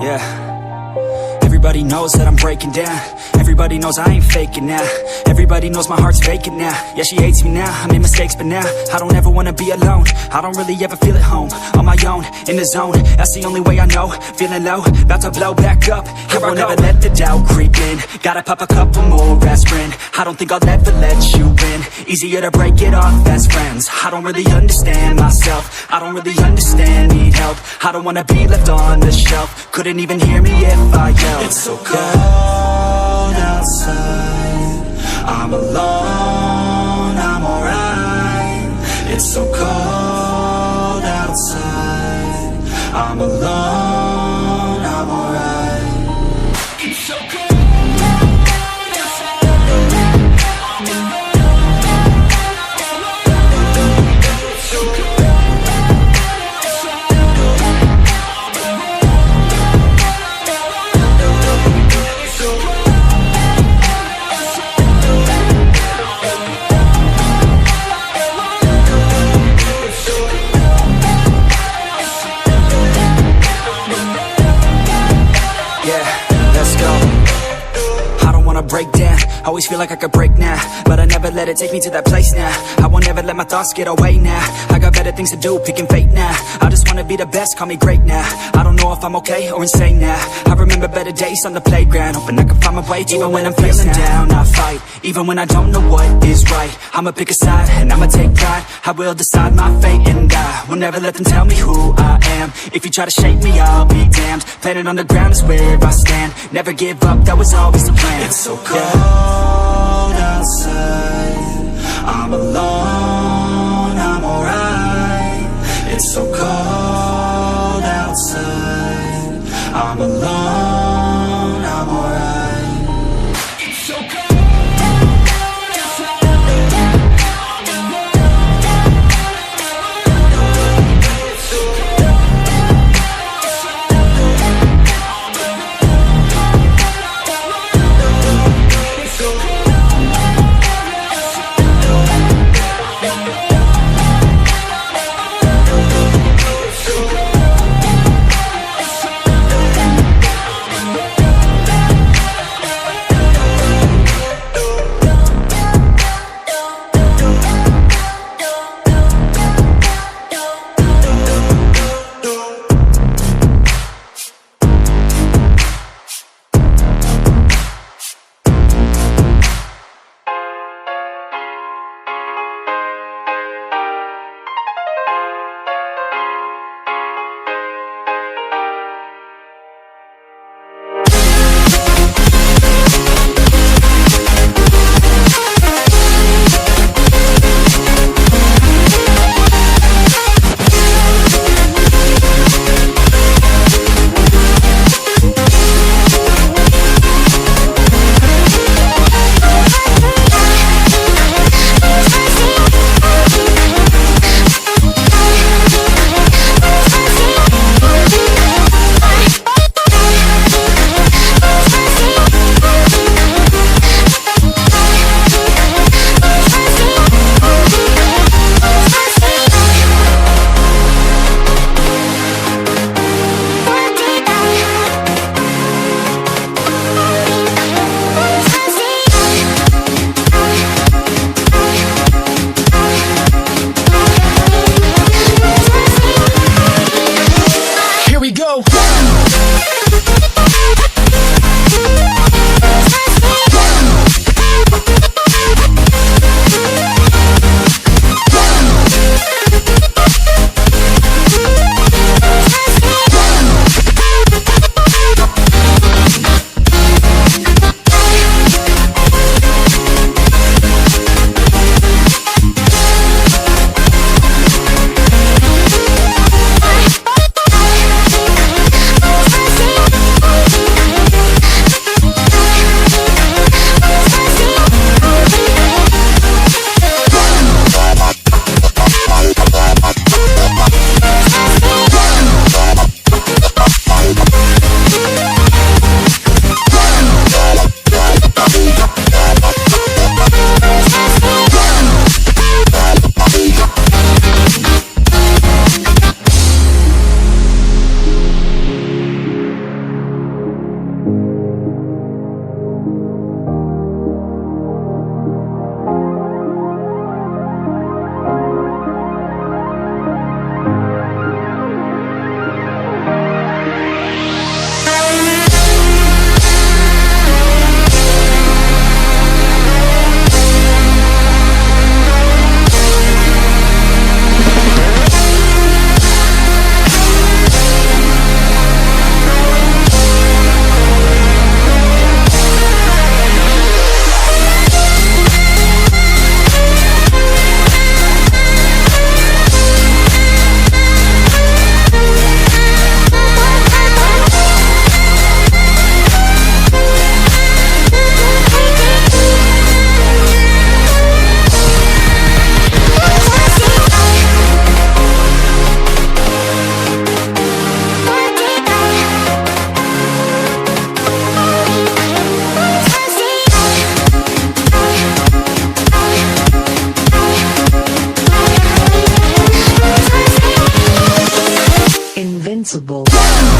Yeah. Everybody knows that I'm breaking down. Everybody knows I ain't faking now. Everybody knows my heart's vacant now. Yeah, she hates me now, I made mistakes but now I don't ever wanna be alone. I don't really ever feel at home. On my own, in the zone, that's the only way I know. Feeling low, about to blow back up. Here I won't ever let the doubt creep in. Gotta pop a couple more aspirin. I don't think I'll ever let you in. Easier to break it off best friends. I don't really understand myself. I don't really understand, need help. I don't wanna be left on the shelf. Couldn't even hear me if I yelled. It's so cold outside, I'm alone, I'm alright. It's so cold outside, I'm alone, I'm alright. It's so cold outside, I'm alone, it's so cold outside, I'm alone. Break down, always feel like I could break now, but I never let it take me to that place now. I won't ever let my thoughts get away now. I got better things to do, picking fate now. I just wanna be the best, call me great now. I don't know if I'm okay or insane now. I remember better days on the playground, hoping I can find my way even when I'm feeling down. I fight, even when I don't know what is right. I'ma pick a side, and I'ma take pride. I will decide my fate and I will never let them tell me who I am. If you try to shape me, I'll be damned. Planet on the ground is where I stand. Never give up, that was always the plan. It's so cold outside, I'm alone, I'm alright. It's so cold outside, I'm alone, I'm alright. It's so cold outside, I'm alone, it's so cold outside, I'm alone. invincible.